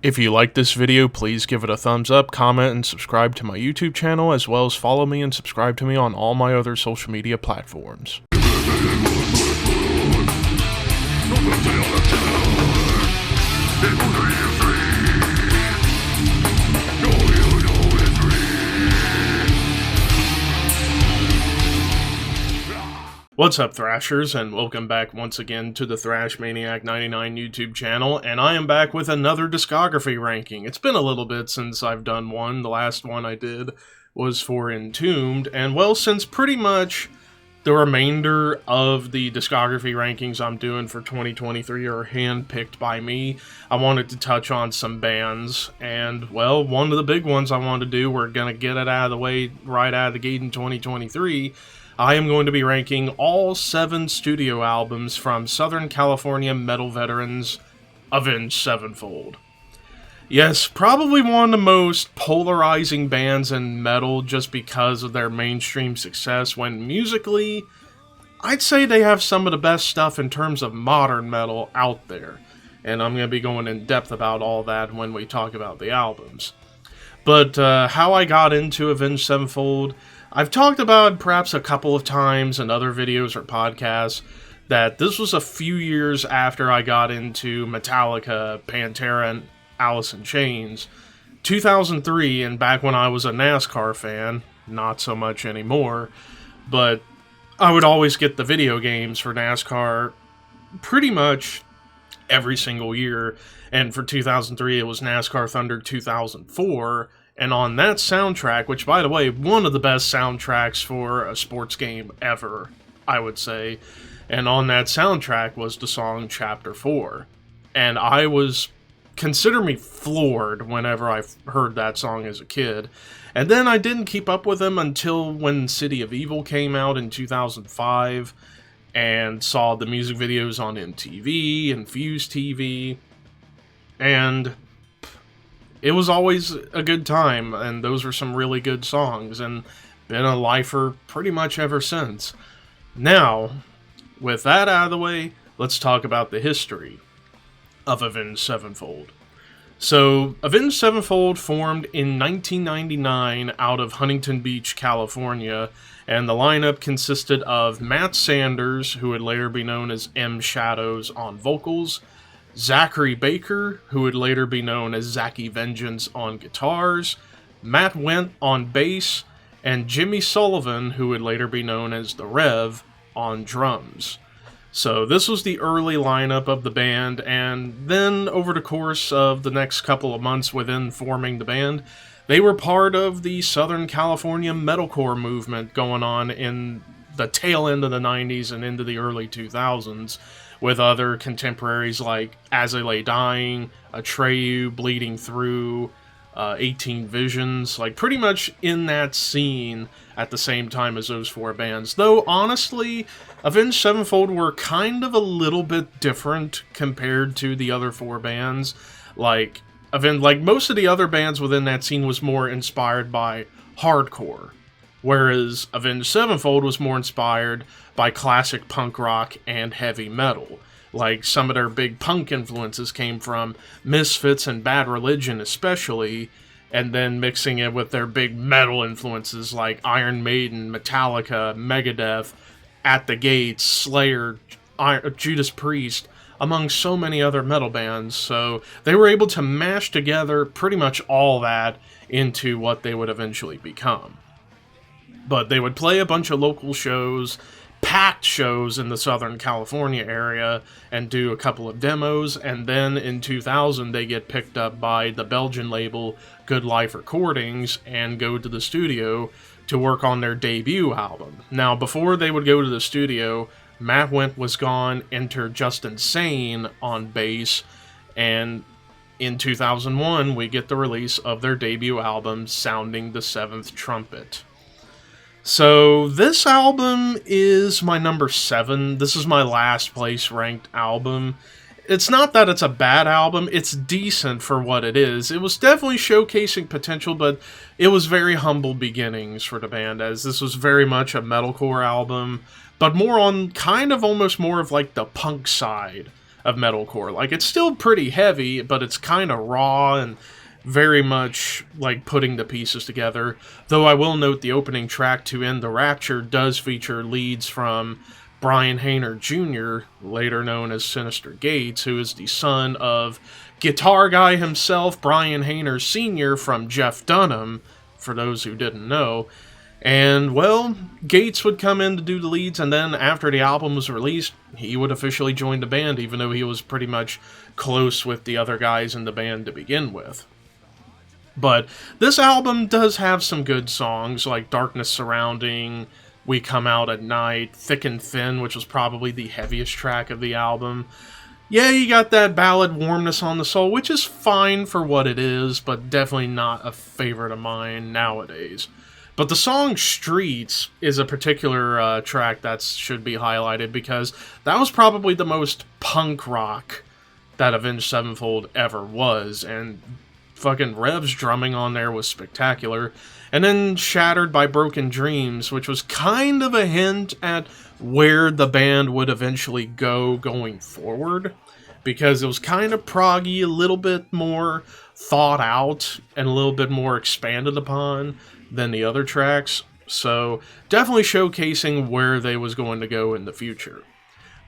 If you like this video, please give it a thumbs up, comment, and subscribe to my YouTube channel, as well as follow me and subscribe to me on all my other social media platforms. What's up, Thrashers, and welcome back once again to the Thrash Maniac 99 YouTube channel, and I am back with another discography ranking. It's been a little bit since I've done one. The last one I did was for Entombed, and well, since pretty much the remainder of the discography rankings I'm doing for 2023 are handpicked by me, I wanted to touch on some bands, and well, one of the big ones I wanted to do, we're going to get it out of the way right out of the gate in 2023, I am going to be ranking all 7 studio albums from Southern California metal veterans Avenged Sevenfold. Yes, probably one of the most polarizing bands in metal just because of their mainstream success, when musically, I'd say they have some of the best stuff in terms of modern metal out there. And I'm going to be going in depth about all that when we talk about the albums. But how I got into Avenged Sevenfold, I've talked about perhaps a couple of times in other videos or podcasts that this was a few years after I got into Metallica, Pantera, and Alice in Chains. 2003, and back when I was a NASCAR fan, not so much anymore, but I would always get the video games for NASCAR pretty much every single year, and for 2003 it was NASCAR Thunder 2004, and on that soundtrack, which by the way, one of the best soundtracks for a sports game ever, I would say, and on that soundtrack was the song Chapter 4, and consider me floored whenever I heard that song as a kid. And then I didn't keep up with them until when City of Evil came out in 2005, and saw the music videos on MTV and Fuse TV, and it was always a good time, and those were some really good songs, and been a lifer pretty much ever since. Now, with that out of the way, let's talk about the history of Avenged Sevenfold. So, Avenged Sevenfold formed in 1999 out of Huntington Beach, California, and the lineup consisted of Matt Sanders, who would later be known as M. Shadows on vocals, Zachary Baker, who would later be known as Zachy Vengeance on guitars, Matt Wendt on bass, and Jimmy Sullivan, who would later be known as The Rev, on drums. So this was the early lineup of the band, and then over the course of the next couple of months within forming the band, they were part of the Southern California metalcore movement going on in the tail end of the 90s and into the early 2000s, with other contemporaries like As I Lay Dying, Atreyu, Bleeding Through, 18 Visions, like pretty much in that scene at the same time as those 4 bands. Though, honestly, Avenged Sevenfold were kind of a little bit different compared to the other 4 bands. Like most of the other bands within that scene was more inspired by hardcore, whereas Avenged Sevenfold was more inspired by classic punk rock and heavy metal. Like, some of their big punk influences came from Misfits and Bad Religion especially, and then mixing it with their big metal influences like Iron Maiden, Metallica, Megadeth, At the Gates, Slayer, Judas Priest, among so many other metal bands. So they were able to mash together pretty much all that into what they would eventually become. But they would play a bunch of local shows, packed shows in the Southern California area, and do a couple of demos, and then in 2000 they get picked up by the Belgian label Good Life Recordings and go to the studio to work on their debut album. Now, before they would go to the studio, Matt Wendt was gone, enter Justin Sane on bass, and in 2001 we get the release of their debut album, Sounding the Seventh Trumpet. So, this album is my number 7. This is my last place ranked album. It's not that it's a bad album, it's decent for what it is. It was definitely showcasing potential, but it was very humble beginnings for the band, as this was very much a metalcore album, but more on kind of almost more of like the punk side of metalcore. Like, it's still pretty heavy, but it's kind of raw and very much like putting the pieces together. Though I will note the opening track to End the Rapture does feature leads from Brian Hayner Jr., later known as Sinister Gates, who is the son of guitar guy himself, Brian Hayner Sr. from Jeff Dunham, for those who didn't know. And, well, Gates would come in to do the leads, and then after the album was released, he would officially join the band, even though he was pretty much close with the other guys in the band to begin with. But this album does have some good songs, like Darkness Surrounding, We Come Out at Night, Thick and Thin, which was probably the heaviest track of the album. Yeah, you got that ballad Warmness on the Soul, which is fine for what it is, but definitely not a favorite of mine nowadays. But the song Streets is a particular track that should be highlighted, because that was probably the most punk rock that Avenged Sevenfold ever was, and fucking Rev's drumming on there was spectacular. And then Shattered by Broken Dreams, which was kind of a hint at where the band would eventually go going forward, because it was kind of proggy, a little bit more thought out, and a little bit more expanded upon than the other tracks. So definitely showcasing where they was going to go in the future.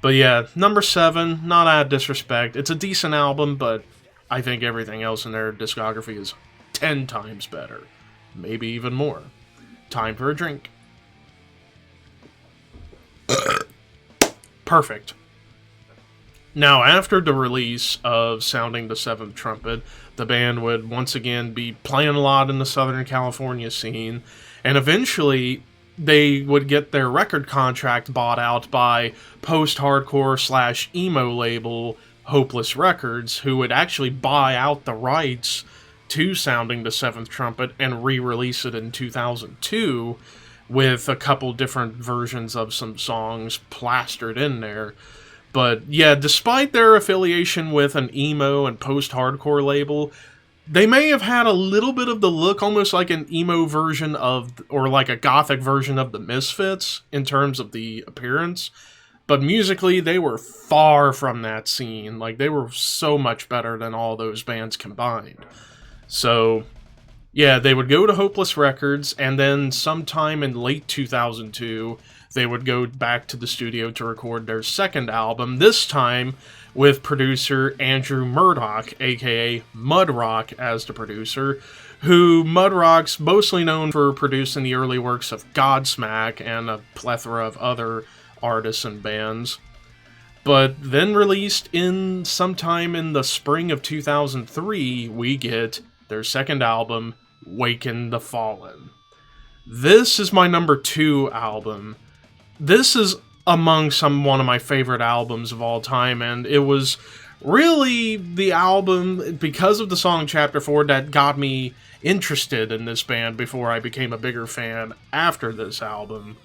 But yeah, number 7, not out of disrespect. It's a decent album, but I think everything else in their discography is 10 times better. Maybe even more. Time for a drink. Perfect. Now, after the release of Sounding the Seventh Trumpet, the band would once again be playing a lot in the Southern California scene, and eventually they would get their record contract bought out by post-hardcore/emo label Hopeless Records, who would actually buy out the rights to Sounding the Seventh Trumpet and re-release it in 2002 with a couple different versions of some songs plastered in there. But yeah, despite their affiliation with an emo and post-hardcore label, they may have had a little bit of the look, almost like an emo version of, or like a gothic version of the Misfits in terms of the appearance. But musically, they were far from that scene. Like, they were so much better than all those bands combined. So, yeah, they would go to Hopeless Records, and then sometime in late 2002, they would go back to the studio to record their second album, this time with producer Andrew Murdoch, a.k.a. Mudrock as the producer, who Mudrock's mostly known for producing the early works of Godsmack and a plethora of other artists and bands. But then released in sometime in the spring of 2003, we get their second album, Waken the Fallen. This is my number 2 album. This is among one of my favorite albums of all time, and it was really the album, because of the song Chapter 4, that got me interested in this band before I became a bigger fan after this album.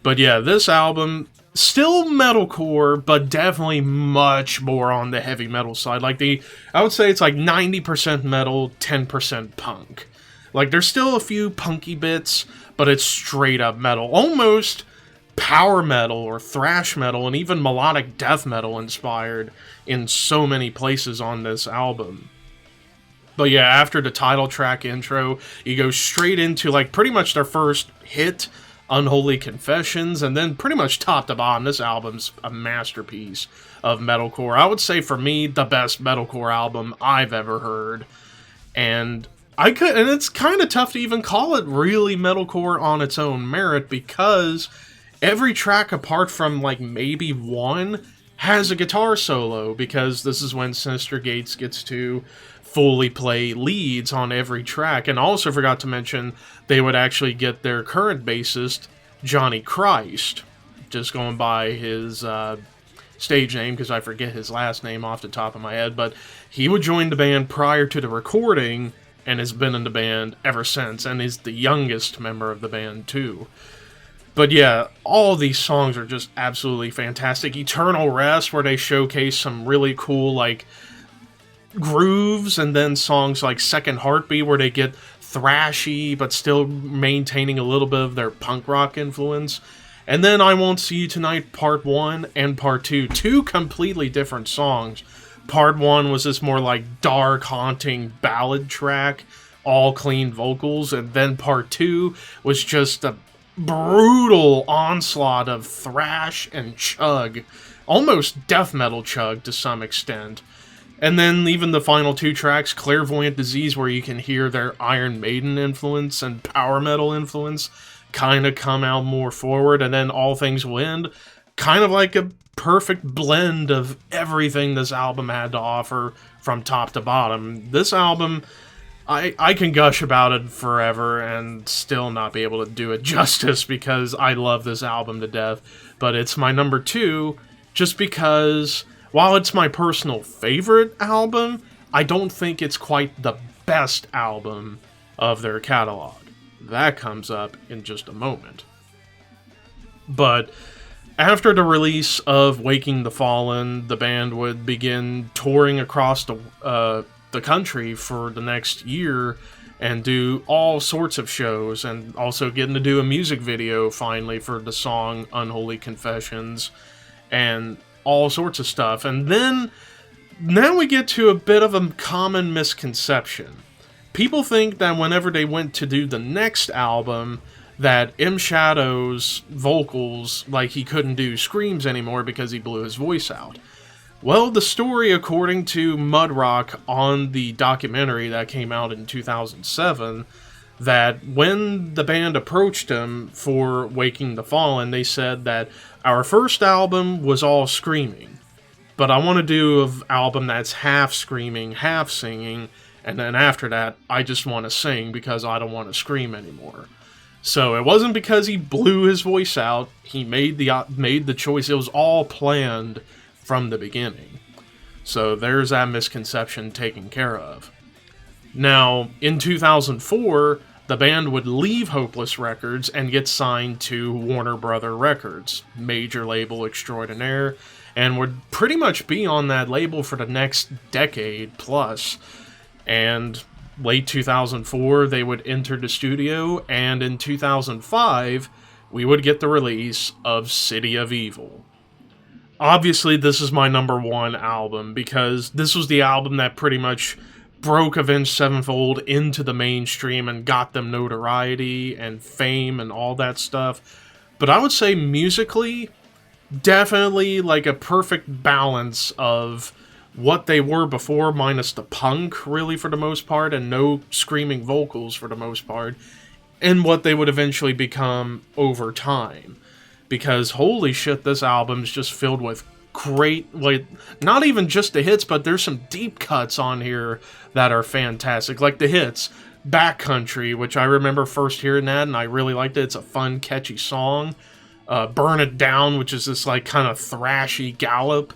But yeah, this album, still metalcore, but definitely much more on the heavy metal side. Like, I would say it's like 90% metal, 10% punk. Like, there's still a few punky bits, but it's straight up metal. Almost power metal or thrash metal and even melodic death metal inspired in so many places on this album. But yeah, after the title track intro, you go straight into like pretty much their first hit, Unholy Confessions, and then pretty much top to bottom, this album's a masterpiece of metalcore. I would say for me, the best metalcore album I've ever heard. And it's kind of tough to even call it really metalcore on its own merit, because every track apart from like maybe one has a guitar solo, because this is when Sinister Gates gets to fully play leads on every track. And also forgot to mention, they would actually get their current bassist, Johnny Christ, just going by his stage name because I forget his last name off the top of my head, but he would join the band prior to the recording and has been in the band ever since, and is the youngest member of the band too. But yeah, all these songs are just absolutely fantastic. Eternal Rest, where they showcase some really cool like grooves, and then songs like Second Heartbeat, where they get thrashy but still maintaining a little bit of their punk rock influence. And then I Won't See You Tonight Part 1 and Part 2, two completely different songs. Part 1 was this more like dark, haunting ballad track, all clean vocals, and then Part 2 was just a brutal onslaught of thrash and chug, almost death metal chug to some extent. And then even the final two tracks, Clairvoyant Disease, where you can hear their Iron Maiden influence and power metal influence kind of come out more forward, and then All Things Wind, kind of like a perfect blend of everything this album had to offer from top to bottom. This album, I can gush about it forever and still not be able to do it justice because I love this album to death, but it's my number 2 just because while it's my personal favorite album, I don't think it's quite the best album of their catalog. That comes up in just a moment. But after the release of Waking the Fallen, the band would begin touring across the country for the next year and do all sorts of shows, and also getting to do a music video finally for the song Unholy Confessions and all sorts of stuff. And then now we get to a bit of a common misconception. People think that whenever they went to do the next album, that M. Shadow's vocals, like he couldn't do screams anymore because he blew his voice out. Well, the story, according to Mudrock on the documentary that came out in 2007, that when the band approached him for Waking the Fallen, they said that our first album was all screaming, but I want to do an album that's half screaming, half singing, and then after that, I just want to sing because I don't want to scream anymore. So it wasn't because he blew his voice out. He made the choice. It was all planned from the beginning. So there's that misconception taken care of. Now, in 2004, the band would leave Hopeless Records and get signed to Warner Brother Records, major label extraordinaire, and would pretty much be on that label for the next decade plus. And late 2004, they would enter the studio, and in 2005, we would get the release of City of Evil. Obviously, this is my number 1 album, because this was the album that pretty much broke Avenged Sevenfold into the mainstream and got them notoriety and fame and all that stuff. But I would say musically, definitely like a perfect balance of what they were before, minus the punk, really, for the most part, and no screaming vocals for the most part, and what they would eventually become over time. Because, holy shit, this album's just filled with great, like, not even just the hits, but there's some deep cuts on here that are fantastic. Like the hits, Backcountry, which I remember first hearing that, and I really liked it. It's a fun, catchy song. Burn It Down, which is this, like, kind of thrashy gallop.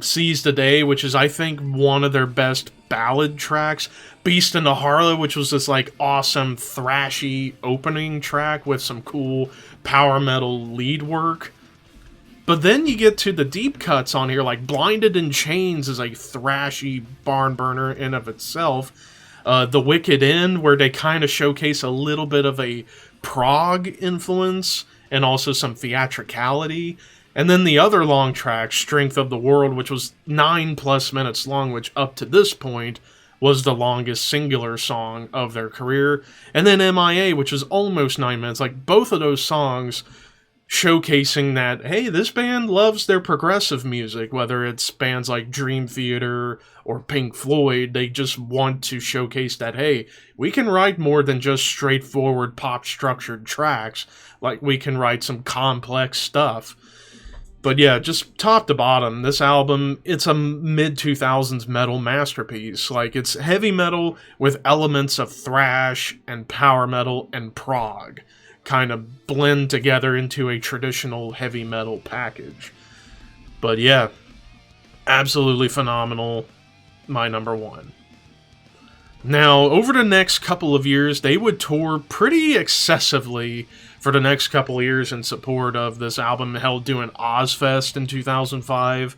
Seize the Day, which is, I think, one of their best ballad tracks. Beast in the Harlot, which was this, like, awesome, thrashy opening track with some cool power metal lead work. But then you get to the deep cuts on here, like Blinded in Chains is a thrashy barn burner in of itself. The Wicked End, where they kind of showcase a little bit of a prog influence and also some theatricality. And then the other long track, Strength of the World, which was 9+ minutes long, which up to this point was the longest singular song of their career. And then MIA, which was almost 9 minutes. Like, both of those songs showcasing that, hey, this band loves their progressive music, whether it's bands like Dream Theater or Pink Floyd. They just want to showcase that, hey, we can write more than just straightforward pop-structured tracks. Like, we can write some complex stuff. But yeah, just top to bottom, this album, it's a mid-2000s metal masterpiece. Like, it's heavy metal with elements of thrash and power metal and prog kind of blend together into a traditional heavy metal package. But yeah, absolutely phenomenal. My number 1. Now, over the next couple of years, they would tour pretty excessively for the next couple of years in support of this album, held doing Ozfest in 2005.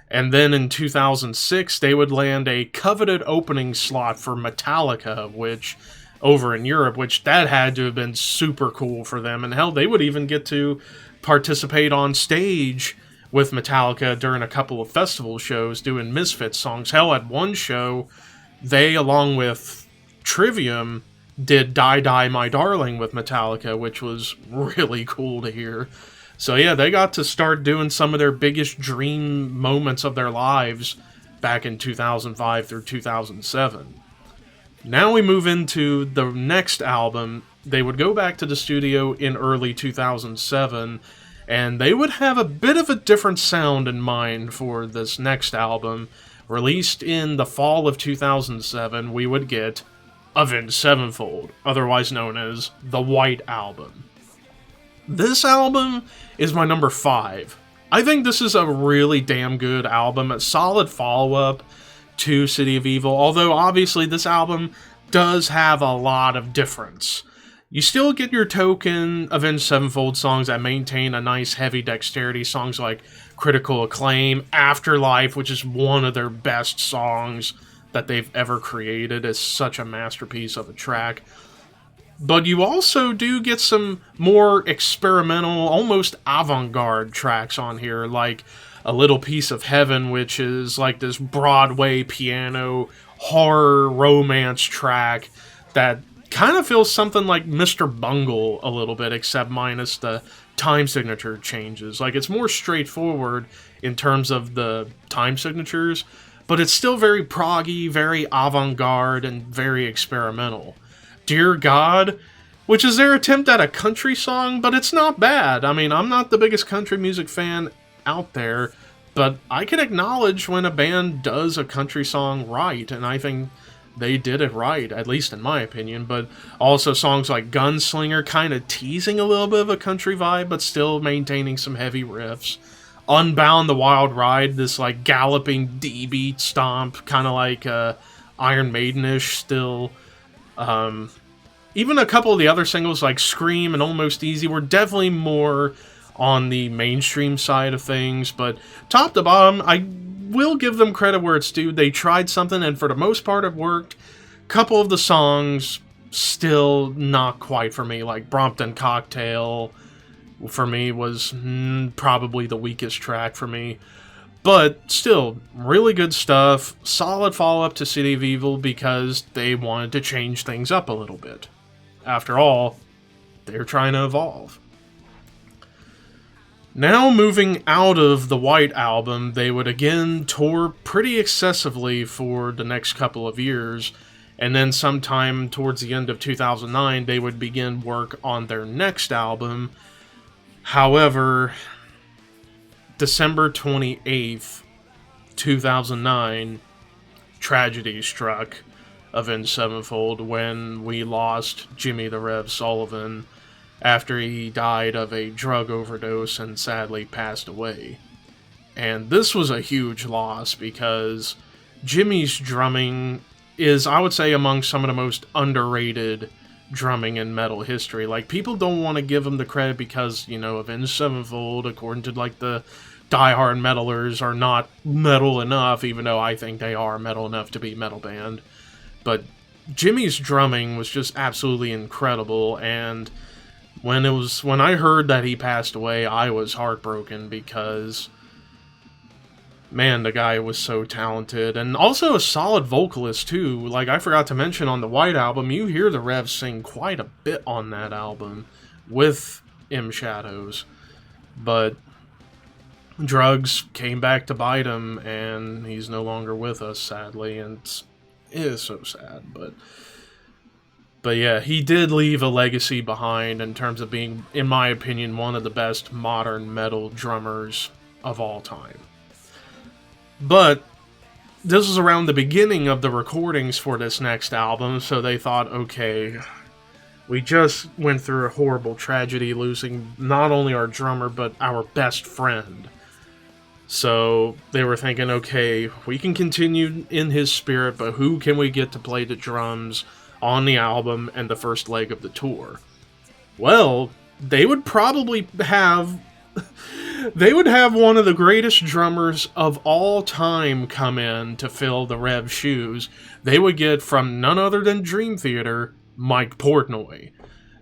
And then in 2006, they would land a coveted opening slot for Metallica, which over in Europe, which that had to have been super cool for them. And hell, they would even get to participate on stage with Metallica during a couple of festival shows doing Misfits songs. Hell, at one show, they, along with Trivium, did Die Die My Darling with Metallica, which was really cool to hear. So yeah, they got to start doing some of their biggest dream moments of their lives back in 2005 through 2007. Now we move into the next album. They would go back to the studio in early 2007, and they would have a bit of a different sound in mind for this next album. Released in the fall of 2007, we would get Avenged Sevenfold, otherwise known as the White Album. This album is my number 5. I think this is a really damn good album, a solid follow-up to City of Evil, although obviously this album does have a lot of difference. You still get your token Avenged Sevenfold songs that maintain a nice heavy dexterity, songs like Critical Acclaim, Afterlife, which is one of their best songs that they've ever created. It's such a masterpiece of a track. But you also do get some more experimental, almost avant-garde tracks on here, like A Little Piece of Heaven, which is like this Broadway piano horror romance track that kind of feels something like Mr. Bungle a little bit, except minus the time signature changes. Like, it's more straightforward in terms of the time signatures, but it's still very proggy, very avant-garde, and very experimental. Dear God, which is their attempt at a country song, but it's not bad. I mean, I'm not the biggest country music fan out there, but I can acknowledge when a band does a country song right, and I think they did it right, at least in my opinion. But also songs like Gunslinger, kind of teasing a little bit of a country vibe, but still maintaining some heavy riffs. Unbound, the Wild Ride, this like galloping D-beat stomp, kind of like Iron Maiden-ish still. Even a couple of the other singles like Scream and Almost Easy were definitely more on the mainstream side of things, but top to bottom, I will give them credit where it's due. They tried something, and for the most part it worked. Couple of the songs still not quite for me, like Brompton Cocktail for me was probably the weakest track for me. But still, really good stuff. Solid follow-up to City of Evil because they wanted to change things up a little bit. After all, they're trying to evolve. Now moving out of the White Album, they would again tour pretty excessively for the next couple of years, and then sometime towards the end of 2009, they would begin work on their next album. However, December 28th, 2009, tragedy struck Avenged Sevenfold when we lost Jimmy the Rev Sullivan after he died of a drug overdose and sadly passed away. And this was a huge loss because Jimmy's drumming is, I would say, among some of the most underrated drumming in metal history. Like, people don't want to give him the credit because, you know, Avenged Sevenfold, according to like the diehard metalers, are not metal enough, even though I think they are metal enough to be metal band. But Jimmy's drumming was just absolutely incredible, and when I heard that he passed away, I was heartbroken because, man, the guy was so talented, and also a solid vocalist too. Like, I forgot to mention, on the White Album, you hear the Rev sing quite a bit on that album with M Shadows, but drugs came back to bite him, and he's no longer with us, sadly, and it is so sad, but yeah, he did leave a legacy behind in terms of being, in my opinion, one of the best modern metal drummers of all time. But this was around the beginning of the recordings for this next album, so they thought, okay, we just went through a horrible tragedy, losing not only our drummer, but our best friend. So they were thinking, okay, we can continue in his spirit, but who can we get to play the drums on the album and the first leg of the tour? Well, they would probably have one of the greatest drummers of all time come in to fill the Rev's shoes. They would get, from none other than Dream Theater, Mike Portnoy.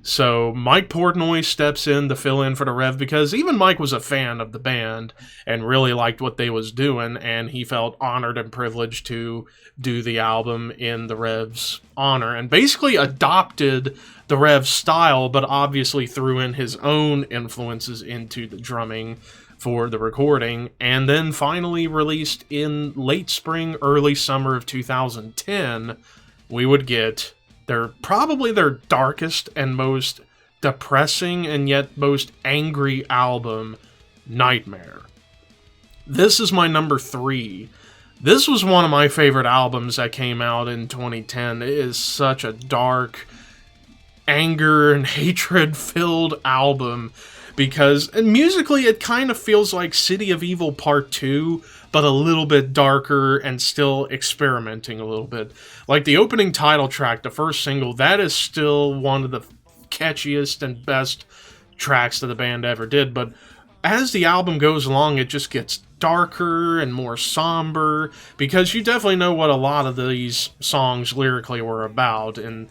So Mike Portnoy steps in to fill in for the Rev because even Mike was a fan of the band and really liked what they was doing, and he felt honored and privileged to do the album in the Rev's honor, and basically adopted the Rev's style, but obviously threw in his own influences into the drumming for the recording, and then finally released in late spring, early summer of 2010, we would get probably their darkest and most depressing and yet most angry album, Nightmare. This is my number 3. This was one of my favorite albums that came out in 2010. It is such a dark, anger and hatred-filled album because musically it kind of feels like City of Evil Part 2, but a little bit darker and still experimenting a little bit. Like the opening title track, the first single, that is still one of the catchiest and best tracks that the band ever did, but as the album goes along, it just gets darker and more somber, because you definitely know what a lot of these songs lyrically were about in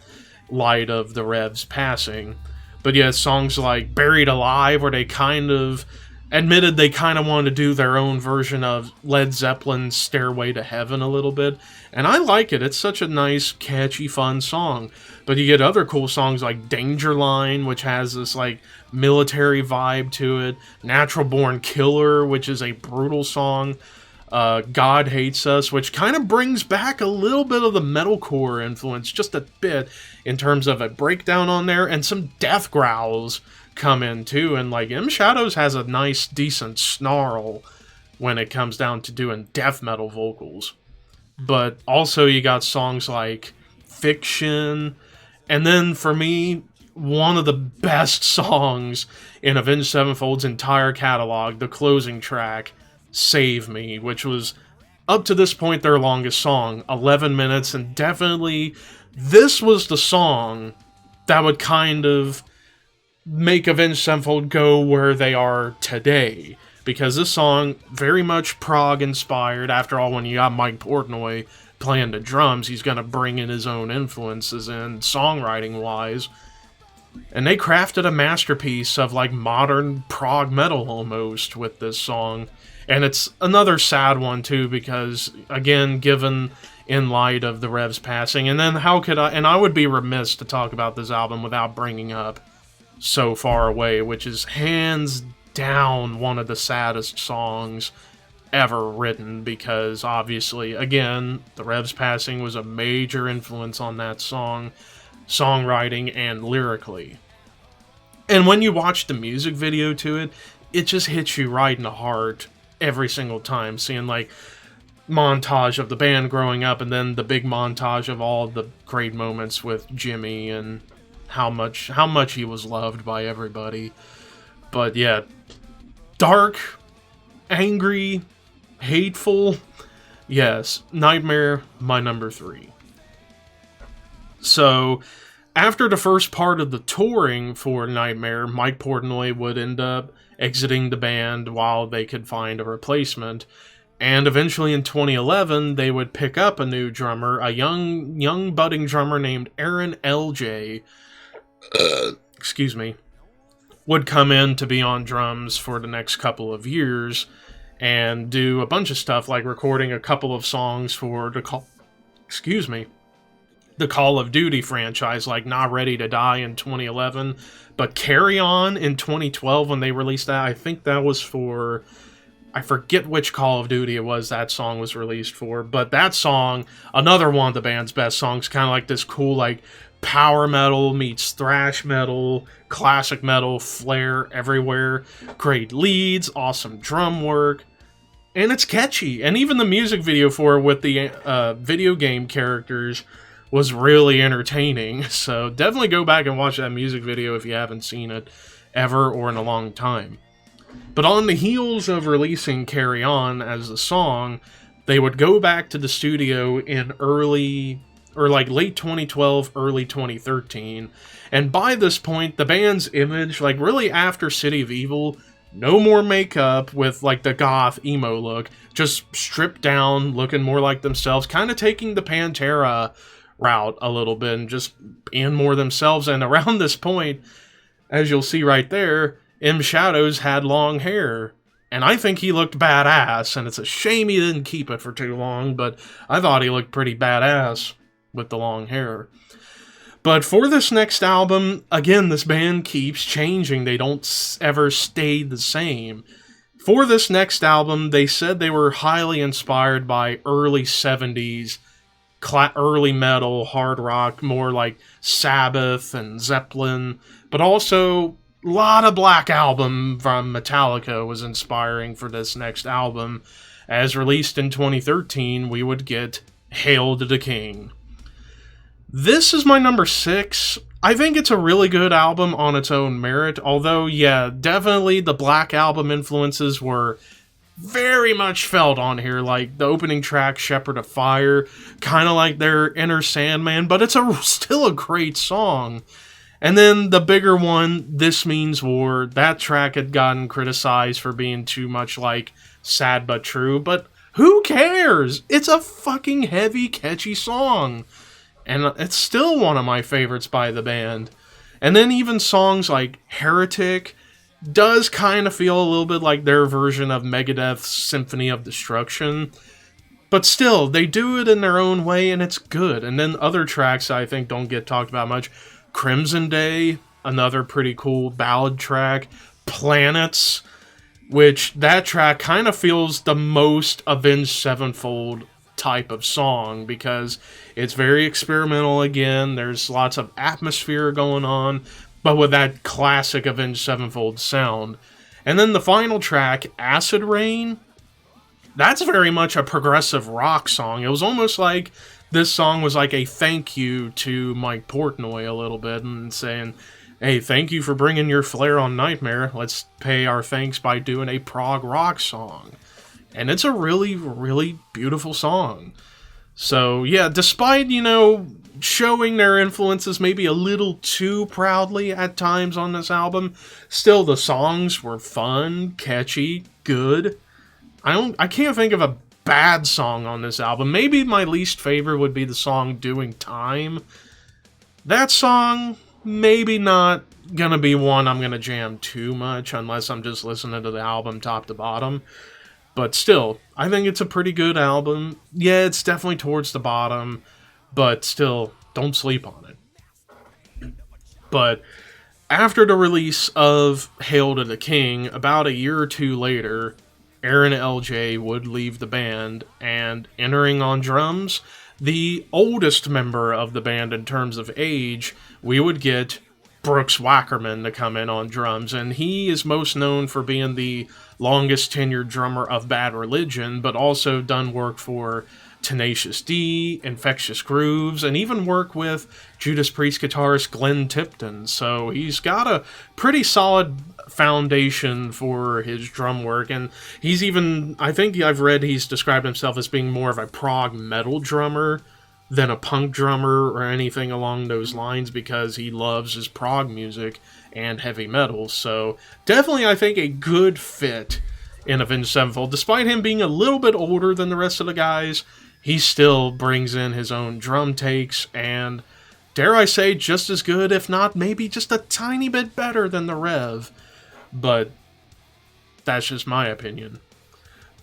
light of the Rev's passing. But yeah, songs like Buried Alive, where they kind of admitted they kind of wanted to do their own version of Led Zeppelin's Stairway to Heaven a little bit. And I like it. It's such a nice, catchy, fun song. But you get other cool songs like Danger Line, which has this like military vibe to it. Natural Born Killer, which is a brutal song. God Hates Us, which kind of brings back a little bit of the metalcore influence, just a bit, in terms of a breakdown on there, and some death growls come in too, and like M Shadows has a nice, decent snarl when it comes down to doing death metal vocals. But also you got songs like Fiction, and then for me, one of the best songs in Avenged Sevenfold's entire catalog, the closing track, Save Me, which was, up to this point, their longest song, 11 minutes, and definitely, this was the song that would kind of make Avenged Sevenfold go where they are today, because this song, very much prog-inspired. After all, when you got Mike Portnoy playing the drums, he's going to bring in his own influences in songwriting-wise. And they crafted a masterpiece of, like, modern prog metal almost with this song. And it's another sad one, too, because, again, given in light of the Rev's passing, and then I would be remiss to talk about this album without bringing up So Far Away, which is hands down one of the saddest songs ever written, because, obviously, again, the Rev's passing was a major influence on that song, songwriting and lyrically. And when you watch the music video to it, it just hits you right in the heart every single time, seeing like montage of the band growing up, and then the big montage of all the great moments with Jimmy and how much he was loved by everybody. But yeah, dark, angry, hateful. Yes, Nightmare, my number 3. So, after the first part of the touring for Nightmare, Mike Portnoy would end up exiting the band while they could find a replacement. And eventually in 2011, they would pick up a new drummer, a young budding drummer named Aaron LJ, would come in to be on drums for the next couple of years and do a bunch of stuff like recording a couple of songs for the Call of Duty franchise, like Not Ready to Die in 2011, but Carry On in 2012 when they released that. I think that was for, I forget which Call of Duty it was that song was released for, but that song, another one of the band's best songs, kind of like this cool, like, power metal meets thrash metal, classic metal, flair everywhere, great leads, awesome drum work, and it's catchy. And even the music video for it with the video game characters was really entertaining, so definitely go back and watch that music video if you haven't seen it ever or in a long time. But on the heels of releasing Carry On as the song, they would go back to the studio in late 2012, early 2013, and by this point, the band's image, like really after City of Evil, no more makeup with like the goth emo look, just stripped down, looking more like themselves, kind of taking the Pantera route a little bit and just being more themselves. And around this point, as you'll see right there, M Shadows had long hair. And I think he looked badass, and it's a shame he didn't keep it for too long, but I thought he looked pretty badass with the long hair. But for this next album, again, this band keeps changing. They don't ever stay the same. For this next album, they said they were highly inspired by early 70s, early metal, hard rock, more like Sabbath and Zeppelin, but also a lot of Black Album from Metallica was inspiring for this next album. As released in 2013, we would get Hail to the King. This is my number 6. I think it's a really good album on its own merit, although, yeah, definitely the Black Album influences were very much felt on here, like the opening track, Shepherd of Fire, kind of like their Inner Sandman, but it's still a great song. And then the bigger one, This Means War, that track had gotten criticized for being too much like Sad But True, but who cares? It's a fucking heavy, catchy song. And it's still one of my favorites by the band. And then even songs like Heretic does kind of feel a little bit like their version of Megadeth's Symphony of Destruction. But still, they do it in their own way, and it's good. And then other tracks I think don't get talked about much. Crimson Day, another pretty cool ballad track. Planets, which that track kind of feels the most Avenged Sevenfold type of song, because it's very experimental again. There's lots of atmosphere going on, but with that classic Avenged Sevenfold sound. And then the final track, Acid Rain, that's very much a progressive rock song. It was almost like this song was like a thank you to Mike Portnoy a little bit, and saying, hey, thank you for bringing your flair on Nightmare. Let's pay our thanks by doing a prog rock song. And it's a really, really beautiful song. So, yeah, despite, showing their influences maybe a little too proudly at times on this album, still the songs were fun, catchy, good. I can't think of a bad song on this album. Maybe my least favorite would be the song Doing Time. That song, maybe not gonna be one I'm gonna jam too much unless I'm just listening to the album top to bottom. But still, I think it's a pretty good album. Yeah, it's definitely towards the bottom, but still, don't sleep on it. But after the release of Hail to the King, about a year or two later, Aaron LJ would leave the band, and entering on drums, the oldest member of the band in terms of age, we would get Brooks Wackerman to come in on drums, and he is most known for being the longest tenured drummer of Bad Religion, but also done work for Tenacious D, Infectious Grooves, and even work with Judas Priest guitarist Glenn Tipton. So he's got a pretty solid foundation for his drum work, and he's even, I think I've read he's described himself as being more of a prog metal drummer than a punk drummer or anything along those lines, because he loves his prog music and heavy metal. So definitely, I think, a good fit in Avenged Sevenfold. Despite him being a little bit older than the rest of the guys, he still brings in his own drum takes, and dare I say, just as good, if not maybe just a tiny bit better than the Rev. But that's just my opinion.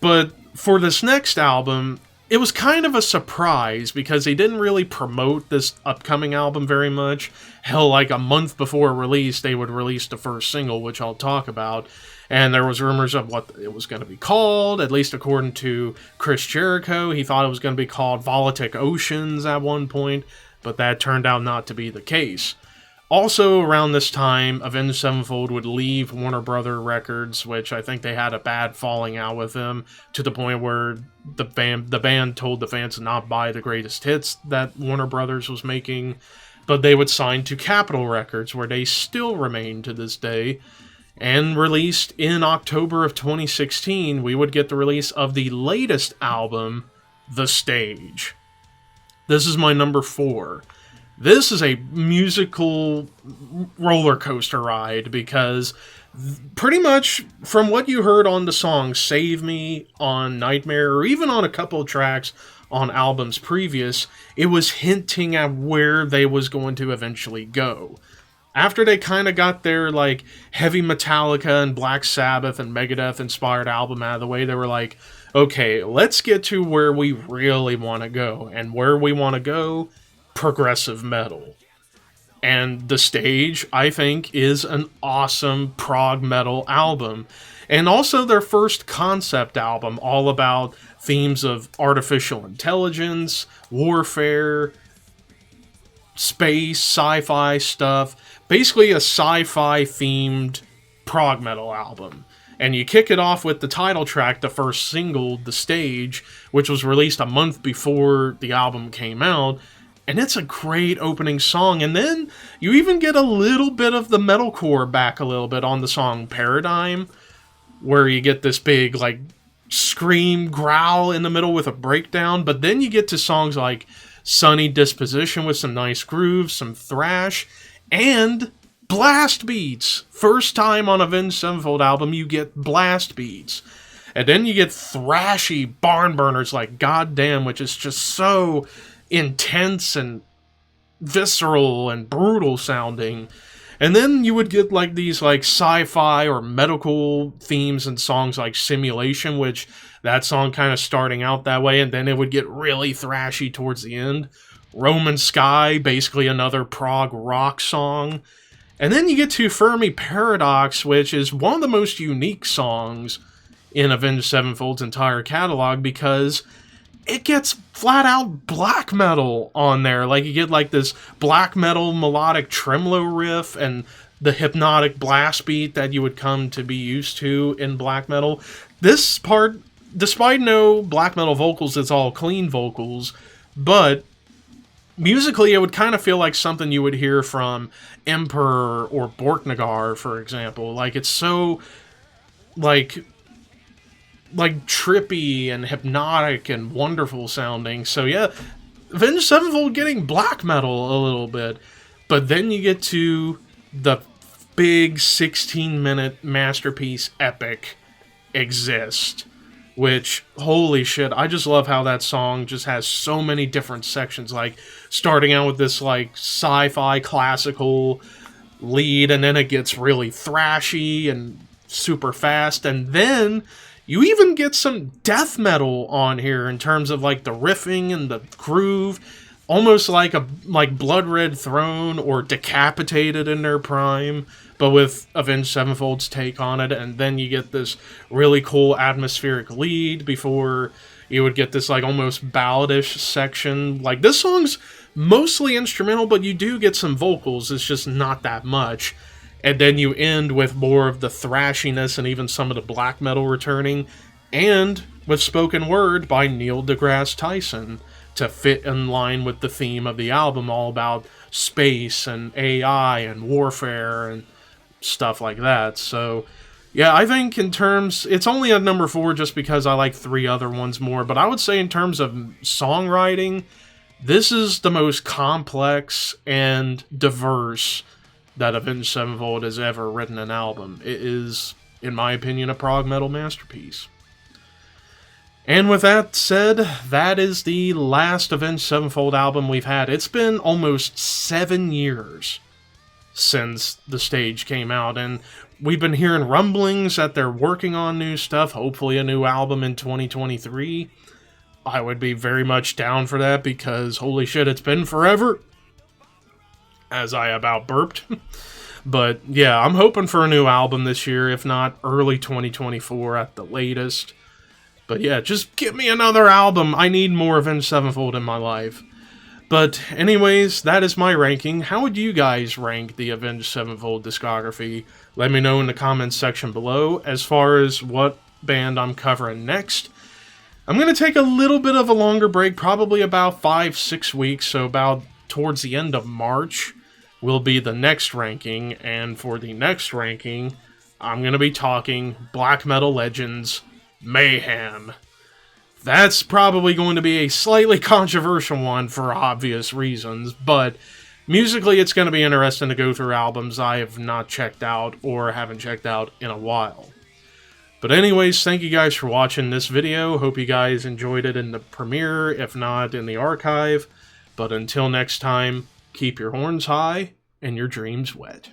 But for this next album, it was kind of a surprise, because they didn't really promote this upcoming album very much. Hell, like a month before release, they would release the first single, which I'll talk about. And there was rumors of what it was going to be called, at least according to Chris Jericho. He thought it was going to be called Volatic Oceans at one point, but that turned out not to be the case. Also, around this time, Avenged Sevenfold would leave Warner Brother Records, which I think they had a bad falling out with them, to the point where the band told the fans to not buy the greatest hits that Warner Brothers was making, but they would sign to Capitol Records, where they still remain to this day. And released in October of 2016, we would get the release of the latest album, The Stage. This is my number 4. This is a musical roller coaster ride, because pretty much from what you heard on the song Save Me, on Nightmare, or even on a couple of tracks on albums previous, it was hinting at where they was going to eventually go. After they kind of got their, like, heavy Metallica and Black Sabbath and Megadeth inspired album out of the way, they were like, okay, let's get to where we really want to go. And where we want to go, progressive metal. And The Stage, I think, is an awesome prog metal album. And also their first concept album, all about themes of artificial intelligence, warfare, space, sci-fi stuff. Basically a sci-fi themed prog metal album. And you kick it off with the title track, the first single, The Stage, which was released a month before the album came out. And it's a great opening song. And then you even get a little bit of the metalcore back a little bit on the song Paradigm, where you get this big, like, scream growl in the middle with a breakdown. But then you get to songs like Sunny Disposition with some nice grooves, some thrash, and blast beats. First time on a Avenged Sevenfold album, you get blast beats. And then you get thrashy barn burners like Goddamn, which is just so intense and visceral and brutal sounding. And then you would get like these like sci-fi or medical themes and songs like Simulation, which that song kind of starting out that way, and then it would get really thrashy towards the end. Roman Sky, basically another prog rock song. And then you get to Fermi Paradox, which is one of the most unique songs in Avenged Sevenfold's entire catalog, because it gets flat out black metal on there. Like, you get like this black metal melodic tremolo riff and the hypnotic blast beat that you would come to be used to in black metal. This part, despite no black metal vocals, it's all clean vocals, but musically, it would kind of feel like something you would hear from Emperor or Borknagar, for example. Like, it's so, like trippy and hypnotic and wonderful sounding. So yeah, Avenged Sevenfold getting black metal a little bit. But then you get to the big 16-minute masterpiece epic, Exist. Which, holy shit, I just love how that song just has so many different sections, like, starting out with this, like, sci-fi classical lead, and then it gets really thrashy and super fast, and then you even get some death metal on here in terms of, like, the riffing and the groove, almost like Blood Red Throne or Decapitated in their prime, but with Avenged Sevenfold's take on it. And then you get this really cool atmospheric lead before you would get this like almost balladish section. Like, this song's mostly instrumental, but you do get some vocals. It's just not that much. And then you end with more of the thrashiness and even some of the black metal returning, and with spoken word by Neil deGrasse Tyson to fit in line with the theme of the album, all about space and AI and warfare and stuff like that. So yeah, I think in terms, it's only at number 4 just because I like 3 other ones more, but I would say in terms of songwriting, this is the most complex and diverse that Avenged Sevenfold has ever written an album. It is, in my opinion, a prog metal masterpiece. And with that said, that is the last Avenged Sevenfold album we've had. It's been almost 7 years since The Stage came out, and we've been hearing rumblings that they're working on new stuff, hopefully a new album in 2023. I would be very much down for that, because holy shit, it's been forever, as I about burped. But yeah, I'm hoping for a new album this year, if not early 2024 at the latest. But yeah, just give me another album. I need more Avenged Sevenfold in my life. But anyways, that is my ranking. How would you guys rank the Avenged Sevenfold discography? Let me know in the comments section below. As far as what band I'm covering next, I'm going to take a little bit of a longer break, probably about 5-6 weeks, so about towards the end of March will be the next ranking. And for the next ranking, I'm going to be talking Black Metal Legends Mayhem. That's probably going to be a slightly controversial one for obvious reasons, but musically it's going to be interesting to go through albums I have not checked out or haven't checked out in a while. But anyways, thank you guys for watching this video. Hope you guys enjoyed it in the premiere, if not in the archive. But until next time, keep your horns high and your dreams wet.